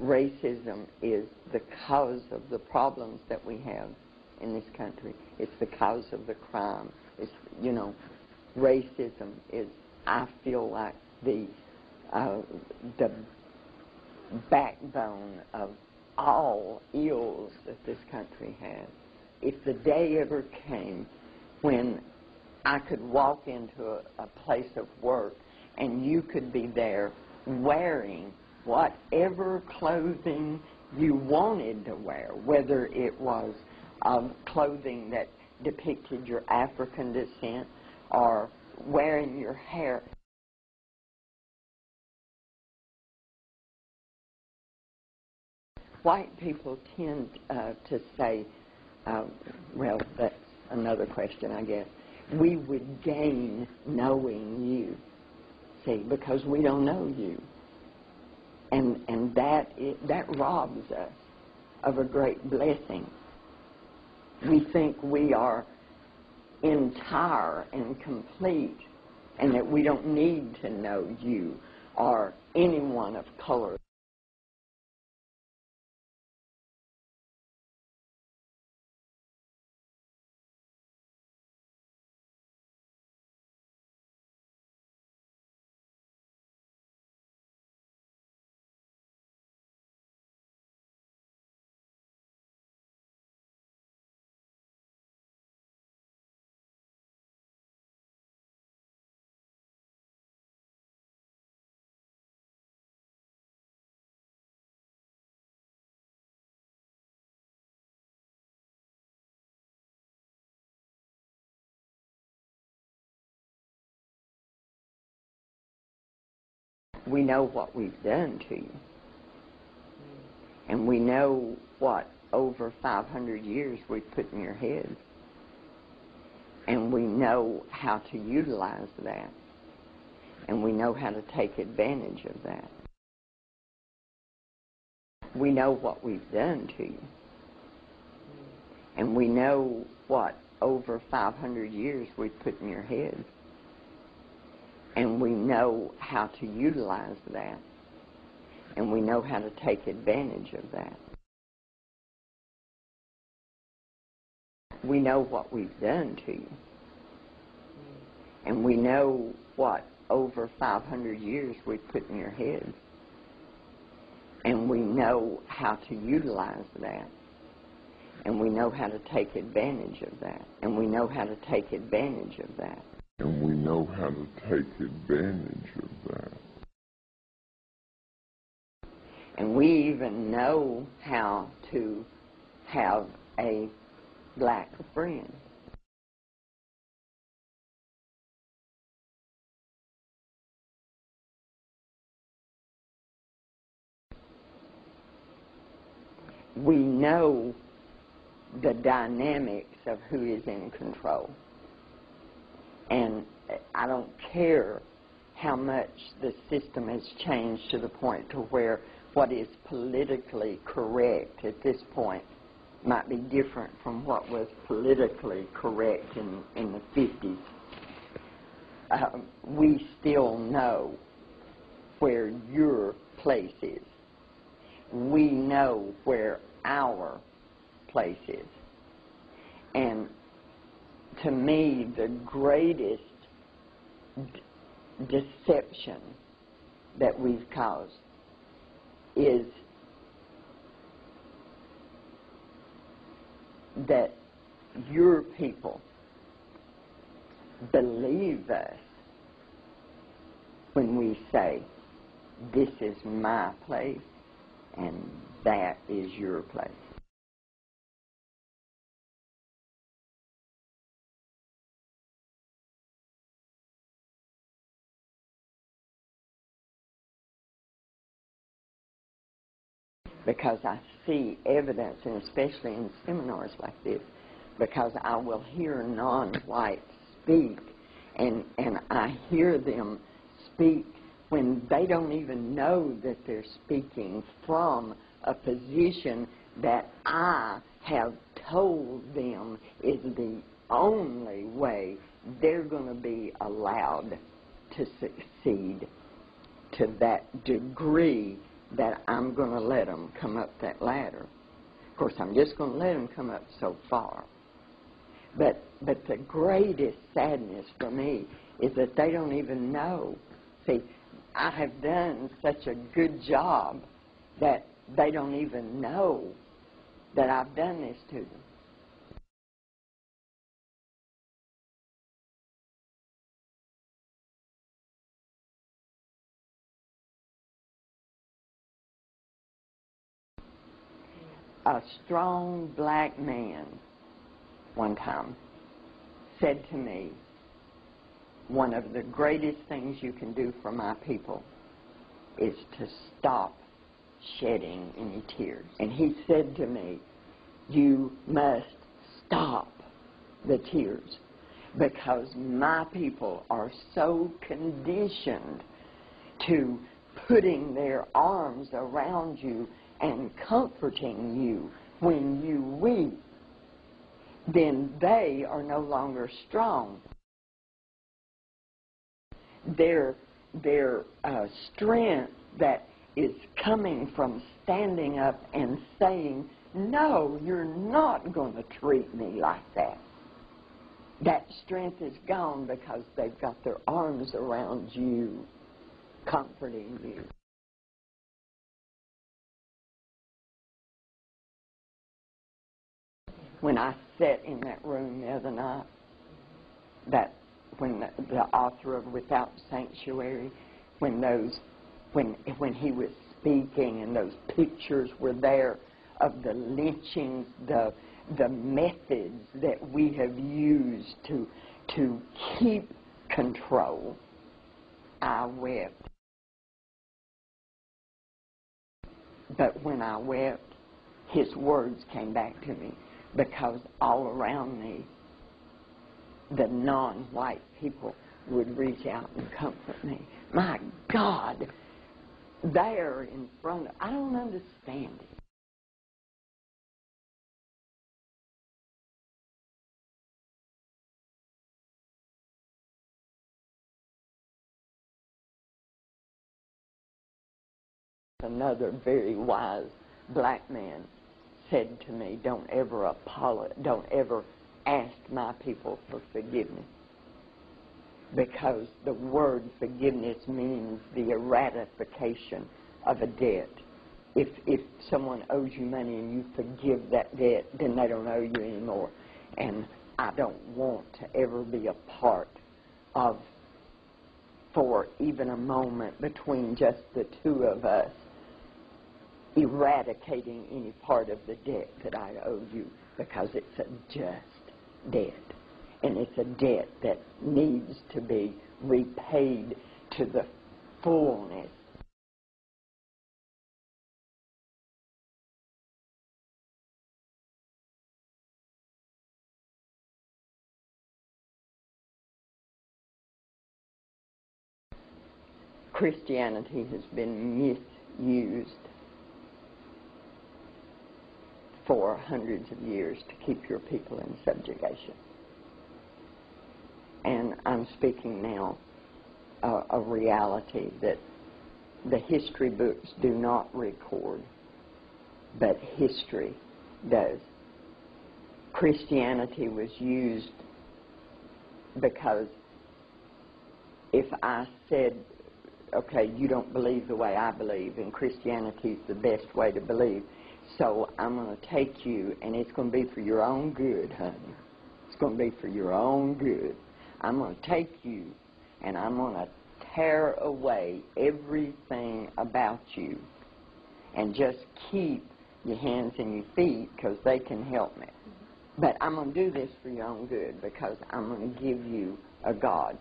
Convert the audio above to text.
racism is the cause of the problems that we have in this country. It's the cause of the crime. It's, racism is, I feel like, the backbone of all ills that this country has. If the day ever came when I could walk into a place of work and you could be there wearing whatever clothing you wanted to wear, whether it was clothing that depicted your African descent or wearing your hair. White people tend to say, well, that's another question, I guess. We would gain knowing you, see, because we don't know you. And that robs us of a great blessing. We think we are entire and complete and that we don't need to know you or anyone of color. We know what we've done to you. And we know what over 500 years we've put in your head. And we know how to utilize that. And we know how to take advantage of that. We know what we've done to you. And we know what over 500 years we've put in your head. And we know how to utilize that. And we know how to take advantage of that. We know what we've done to you. And we know what over 500 years we've put in your head. And we know how to utilize that. And we know how to take advantage of that. And we know how to take advantage of that. And we know how to take advantage of that. And we even know how to have a black friend. We know the dynamics of who is in control. And I don't care how much the system has changed to the point to where what is politically correct at this point might be different from what was politically correct in the 50s. We still know where your place is. We know where our place is. And to me, the greatest deception that we've caused is that your people believe us when we say, this is my place and that is your place. Because I see evidence, and especially in seminars like this, because I will hear non-whites speak, and I hear them speak when they don't even know that they're speaking from a position that I have told them is the only way they're going to be allowed to succeed to that degree that I'm going to let them come up that ladder. Of course, I'm just going to let them come up so far. But the greatest sadness for me is that they don't even know. See, I have done such a good job that they don't even know that I've done this to them. A strong black man one time said to me, one of the greatest things you can do for my people is to stop shedding any tears. And he said to me, you must stop the tears, because my people are so conditioned to putting their arms around you and comforting you when you weep, then they are no longer strong. Their strength that is coming from standing up and saying, no, you're not going to treat me like that. That strength is gone because they've got their arms around you, comforting you. When I sat in that room the other night, when the author of Without Sanctuary, when he was speaking and those pictures were there of the lynchings, the methods that we have used to keep control, I wept. But when I wept, his words came back to me, because all around me, the non-white people would reach out and comfort me. My God, there in front of, I don't understand it. Another very wise black man said to me, don't ever ask my people for forgiveness, because the word forgiveness means the eradication of a debt. If someone owes you money and you forgive that debt, then they don't owe you anymore. And I don't want to ever be a part of, for even a moment between just the two of us, eradicating any part of the debt that I owe you, because it's a just debt. And it's a debt that needs to be repaid to the fullness. Christianity has been misused for hundreds of years to keep your people in subjugation. And I'm speaking now a reality that the history books do not record, but history does. Christianity was used because if I said, okay, you don't believe the way I believe, and Christianity is the best way to believe, so I'm going to take you, and it's going to be for your own good, honey. It's going to be for your own good. I'm going to take you, and I'm going to tear away everything about you, and just keep your hands and your feet, because they can help me. But I'm going to do this for your own good, because I'm going to give you a God.